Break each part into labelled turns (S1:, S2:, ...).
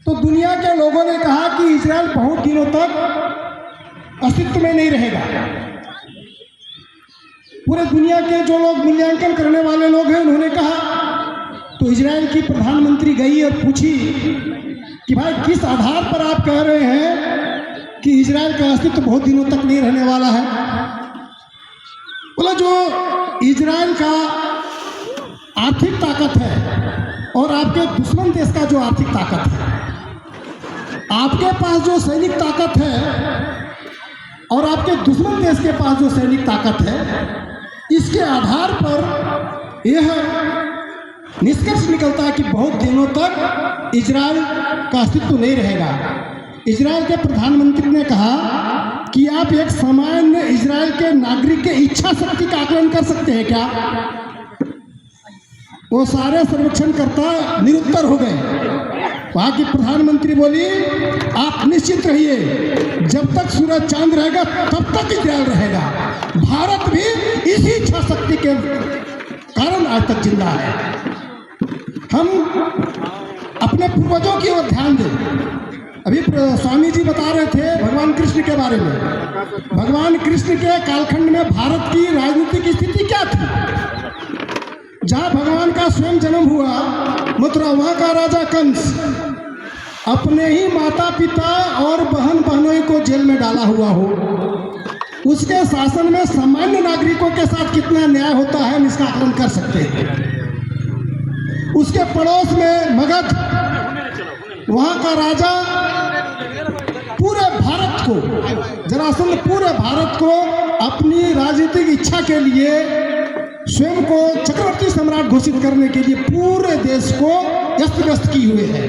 S1: तो दुनिया के लोगों ने कहा कि इजराइल बहुत दिनों तक अस्तित्व में नहीं रहेगा। पूरे दुनिया के जो लोग मूल्यांकन करने वाले लोग हैं उन्होंने कहा। तो इजराइल की प्रधानमंत्री गई और पूछी कि भाई किस आधार पर आप कह रहे हैं कि इजराइल का अस्तित्व बहुत दिनों तक नहीं रहने वाला है। बोला जो इजराइल का आर्थिक ताकत है और आपके दुश्मन देश का जो आर्थिक ताकत है, आपके पास जो सैनिक ताकत है और आपके दुश्मन देश के पास जो सैनिक ताकत है, इसके आधार पर यह निष्कर्ष निकलता है कि बहुत दिनों तक इजराइल का अस्तित्व नहीं रहेगा। इजराइल के प्रधानमंत्री ने कहा कि आप एक सामान्य इजराइल के नागरिक के इच्छा शक्ति का आकलन कर सकते हैं क्या? वो सारे सर्वेक्षणकर्ता निरुत्तर हो गए। वहाँ की प्रधानमंत्री बोली, आप निश्चित रहिए, जब तक सूरज चांद रहेगा तब तक इजराइल रहेगा। भारत भी इसी इच्छा शक्ति के कारण आज तक जिंदा है। हम अपने पूर्वजों की ओर ध्यान दें। अभी स्वामी जी बता रहे थे भगवान कृष्ण के बारे में। भगवान कृष्ण के कालखंड में भारत की राजनीतिक स्थिति क्या थी? जहाँ भगवान का स्वयं जन्म हुआ मथुरा, वहाँ का राजा कंस अपने ही माता पिता और बहन बहनों को जेल में डाला हुआ हो, उसके शासन में सामान्य नागरिकों के साथ कितना न्याय होता है हम इसका आकलन कर सकते हैं। उसके पड़ोस में मगध, वहाँ का राजा पूरे भारत को, जरासंध पूरे भारत को अपनी राजनीतिक इच्छा के लिए स्वयं को चक्रवर्ती सम्राट घोषित करने के लिए पूरे देश को व्यस्त व्यस्त किए हुए है।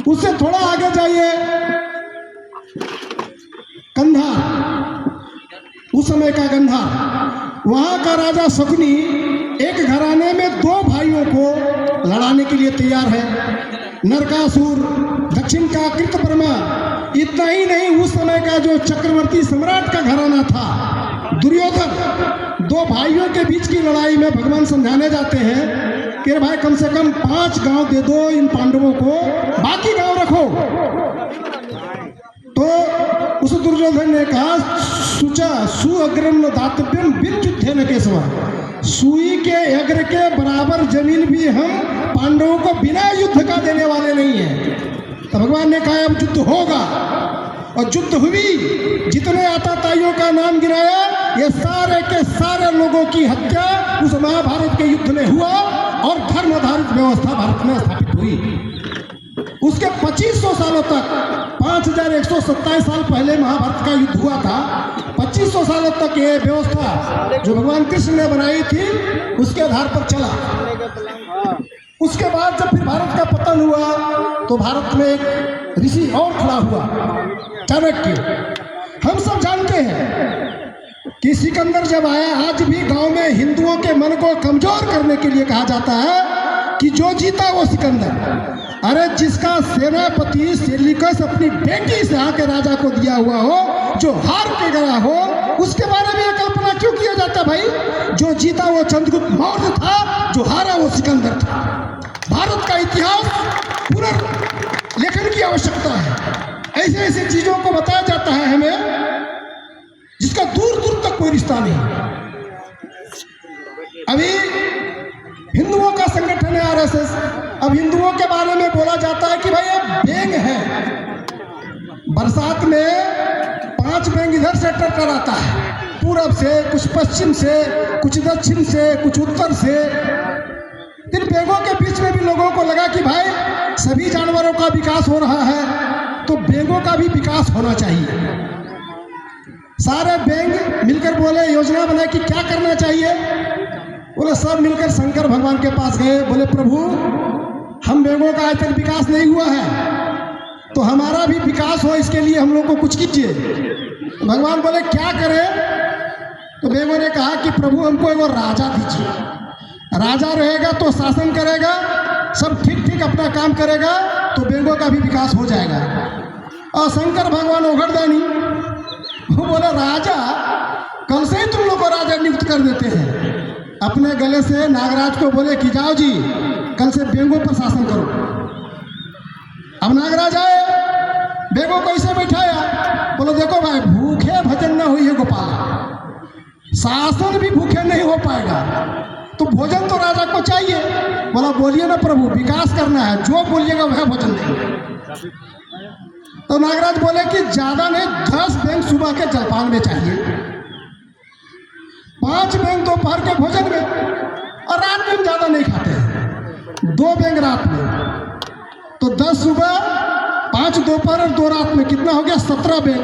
S1: उससे थोड़ा आगे जाइए, कंधार, उस समय का गंधार, वहाँ का राजा शकुनी एक घराने में दो भाइयों को लड़ाने के लिए तैयार है, नरकासुर, दक्षिण का कृतवर्मा। इतना ही नहीं, उस समय का जो चक्रवर्ती सम्राट का घराना था दुर्योधन, दो भाइयों के बीच की लड़ाई में भगवान समझाने जाते हैं कि भाई कम से कम 5 गांव दे दो इन पांडवों को, बाकी गांव रखो। तो उस दुर्योधन ने कहा, सुचा सुअग्रम दातव्यम बिन युद्धे न केशवा, सुई के अग्र के बराबर जमीन भी हम पांडवों को बिना युद्ध का देने वाले नहीं है। तो भगवान ने कहा अब युद्ध होगा, और युद्ध हुई। जितने आताताइयों का नाम गिराया, ये सारे के सारे लोगों की हत्या उस महाभारत के युद्ध में हुआ और धर्म आधारित व्यवस्था भारत में स्थापित हुई। उसके 2500 सालों तक, 5127 साल पहले महाभारत का युद्ध हुआ था, 2500 सालों तक ये व्यवस्था जो भगवान कृष्ण ने बनाई थी उसके आधार पर चला। उसके बाद जब फिर भारत का पतन हुआ तो भारत में एक ऋषि और खड़ा हुआ, चाणक्य। हम सब जानते हैं कि सिकंदर जब आया, आज भी गांव में हिंदुओं के मन को कमजोर करने के लिए कहा जाता है कि जो जीता वो सिकंदर। अरे जिसका सेनापति सेल्यूकस अपनी बेटी से आके राजा को दिया हुआ हो, जो हार के गया हो, उसके बारे में कल्पना क्यों किया जाता भाई? जो जीता वो चंद्रगुप्त मौर्य था, जो हारा वो सिकंदर था। भारत का इतिहास पुनर्लेखन की आवश्यकता है। ऐसे ऐसे चीजों को बताया जाता है हमें जिसका दूर दूर तक कोई रिश्ता नहीं। अभी हिंदुओं का संगठन है आरएसएस। अब हिंदुओं के बारे में बोला जाता है कि भाई ये बैंग है, बरसात में 5 बैंग इधर से टक्कर आता है, पूरब से, कुछ पश्चिम से, कुछ दक्षिण से, कुछ उत्तर से। इन बैंगों के बीच में भी लोगों को लगा कि भाई सभी जानवरों का विकास हो रहा है तो बैंगों का भी विकास होना चाहिए। सारे बैंग मिलकर बोले, योजना बनाए कि क्या करना चाहिए। बोले सब मिलकर शंकर भगवान के पास गए, बोले प्रभु हम बैंगों का आज तक विकास नहीं हुआ है तो हमारा भी विकास हो, इसके लिए हम लोग को कुछ कीजिए। तो भगवान बोले क्या करें? तो बैंगों ने कहा कि प्रभु हमको एक राजा दीजिए, राजा रहेगा तो शासन करेगा, सब ठीक ठीक अपना काम करेगा तो बैंगों का भी विकास हो जाएगा। और शंकर भगवान ओघड़दानी वो बोला राजा, कल से ही तुम लोग को राजा नियुक्त कर देते हैं। अपने गले से नागराज को बोले कि जाओ जी कल से बैंगों पर शासन करो। अब नागराज आए, बेगों को ऐसे बैठाया, बोलो देखो भाई, भूखे भजन न हुई है गोपाल, शासन भी भूखे नहीं हो पाएगा, तो भोजन तो राजा को चाहिए। बोला बोलिए ना प्रभु, विकास करना है, जो बोलिएगा वह भोजन देंगे। तो नागराज बोले कि ज्यादा नहीं, 10 बैंक सुबह के जलपान में चाहिए, 5 बैंक दोपहर के भोजन में, और रात में हम ज्यादा नहीं खाते हैं, 2 बैंक रात में। तो 10 सुबह, 5 दोपहर और 2 रात में कितना हो गया? 17 बैंक।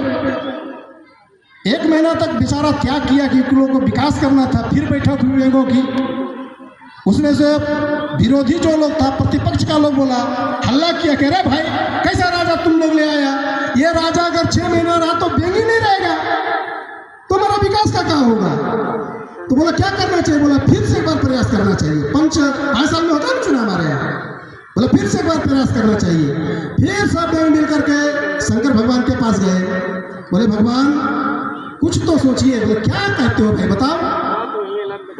S1: 1 महीना तक बेचारा त्याग किया कि लोगों को विकास करना था। फिर बैठक हुई बेगों की, उसमें से विरोधी जो लोग था, प्रतिपक्ष का लोग बोला, हल्ला किया, कह रहे भाई कैसा राजा तुम लोग ले आया, ये राजा अगर 6 महीना रहा तो बेंग ही नहीं रहेगा, तुम्हारा विकास का क्या होगा? तो बोला क्या करना चाहिए? बोला फिर से एक बार प्रयास करना चाहिए, 5 साल में होता है ना चुनाव हमारे यहाँ। बोला फिर से एक बार प्रयास करना चाहिए। फिर सब लोग मिल करके शंकर भगवान के पास गए, बोले भगवान कुछ तो सोचिए। बोले क्या कहते हो भाई बताओ?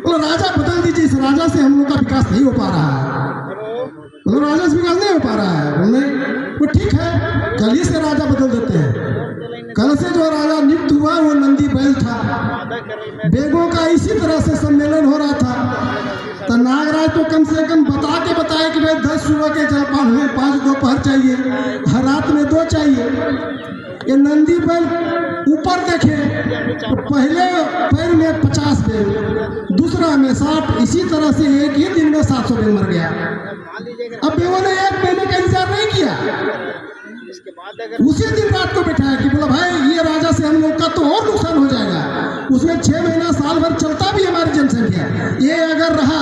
S1: बोले राजा बदल दीजिए, इस राजा से हम लोग का विकास नहीं हो पा रहा है। बोले राजा से विकास नहीं हो पा रहा है। बोले वो ठीक है, कल ही से राजा बदल देते हैं। कल से जो राजा नियुक्त हुआ वो नंदी बैल था। बेगों का इसी तरह से सम्मेलन हो रहा था। तो नागराज तो कम से कम बताए कि भाई 10 सुबह के जलपान में 5 दोपहर चाहिए, हर रात में 2 चाहिए। ये नंदी बैल ऊपर देखे तो पहले पैर में 50 बेल, दूसरा में 60, इसी तरह से एक ही दिन में 700 बेल मर गया। अब बेगों ने 1 महीने का इंतजार नहीं किया, उसी दिन रात को बैठाया कि बोला भाई ये राजा से हम लोग का तो और नुकसान हो जाएगा। उसमें 6 महीना साल भर चलता भी हमारी जनसंख्या, ये अगर रहा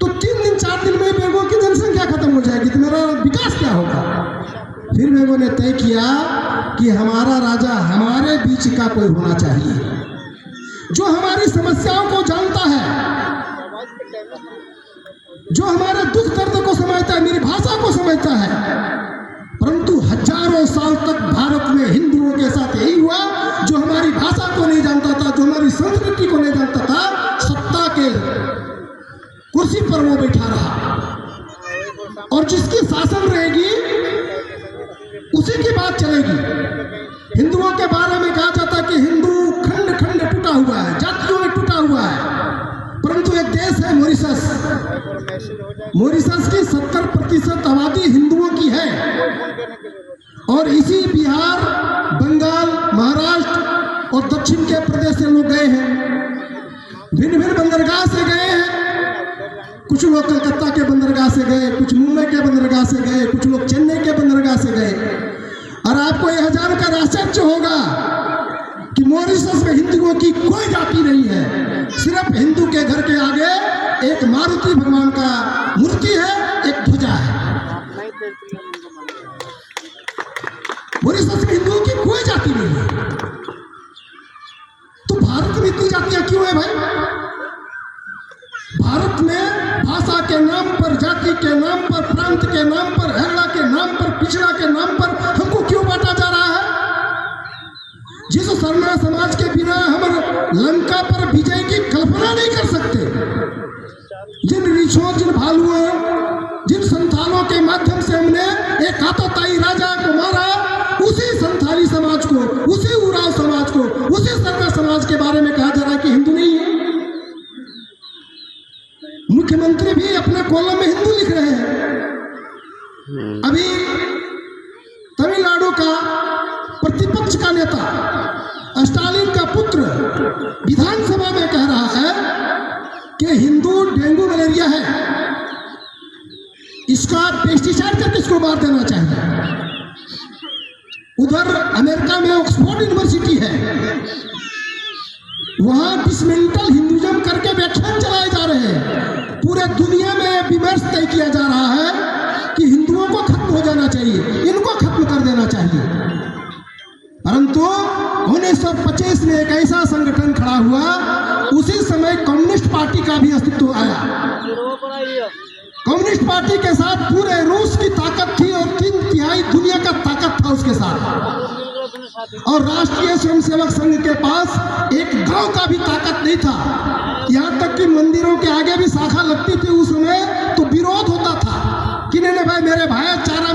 S1: तो 3 दिन 4 दिन में बेगों की जनसंख्या खत्म हो जाएगी, तो मेरा विकास क्या होगा? फिर बेगों ने तय किया कि हमारा राजा हमारे बीच का कोई होना चाहिए, जो हमारी समस्याओं को जानता है, जो हमारे दुख दर्द को समझता है, मेरी भाषा को समझता है। परंतु हजारों साल तक भारत में हिंदुओं के साथ यही हुआ, जो हमारी भाषा को नहीं जानता था, जो हमारी संस्कृति को नहीं जानता था, सत्ता के कुर्सी पर वो बैठा रहा, और जिसकी शासन रहेगी उसी की बात चलेगी। हिंदुओं के बारे में कहा जाता है कि हिंदू खंड खंड टूटा हुआ है, जातियों में टूटा हुआ है। परंतु एक देश है मॉरिशस, मॉरिशस की 70% आबादी हिंदुओं की है, और इसी बिहार, बंगाल, महाराष्ट्र और दक्षिण के प्रदेश से लोग गए हैं, भिन्न भिन्न बंदरगाह से गए हैं। कुछ लोग कलकत्ता के बंदरगाह से गए, कुछ मुंबई के बंदरगाह से गए, कुछ लोग चेन्नई के बंदरगाह से गए। और आपको यह जानकर आश्चर्य होगा कि मॉरिशस में हिंदुओं की कोई जाति नहीं है, सिर्फ हिंदू के घर के आगे एक मारुति भगवान का मूर्ति है, एक ध्वजा है। मॉरिशस में हिंदुओं की कोई जाति नहीं है। तो भारत में इतनी जातियां क्यों है भाई? भारत में भाषा के नाम पर, जाति के नाम पर, प्रांत के नाम पर, हरला के नाम पर, पिछड़ा के नाम पर हमको क्यों बांटा जा रहा है? जिस सरना समाज के बिना हम लंका पर विजय की कल्पना नहीं कर सकते, जिन ऋषियों, जिन भालुओं, जिन संतानों के माध्यम से हमने एक आतताई राजा को मारा, उसी संथाली समाज को, उसी उराव समाज को, उसी सरना समाज के बारे में कहा जा रहा है कि हिंदू नहीं है। मुख्यमंत्री भी अपने कॉलम में हिंदू लिख रहे हैं। अभी तमिलनाडु का प्रतिपक्ष का नेता स्टालिन का पुत्र विधानसभा में कह रहा है कि हिंदू डेंगू मलेरिया है, इसका पेस्टिसाइड करके इसको मार देना चाहिए। उधर अमेरिका में ऑक्सफोर्ड यूनिवर्सिटी है, वहां डिसमेंटल हिंदुइज्म करके व्याख्यान चलाए जा रहे हैं। पूरे दुनिया में विमर्श तय किया जा रहा है कि हिंदुओं को खत्म हो जाना चाहिए, इनको खत्म कर देना चाहिए। परंतु 1925 में एक ऐसा संगठन खड़ा हुआ, उसी समय कम्युनिस्ट पार्टी का भी अस्तित्व आया। कम्युनिस्ट पार्टी के साथ पूरे रूस की ताकत थी और 3/4 दुनिया का ताकत था उसके साथ। और राष्ट्रीय स्वयंसेवक संघ के पास एक गांव का भी ताकत नहीं था। यहाँ तक कि मंदिरों के आगे भी शाखा लगती थी उस समय, तो विरोध होता था कि नहीं भाई, मेरे भाईचारा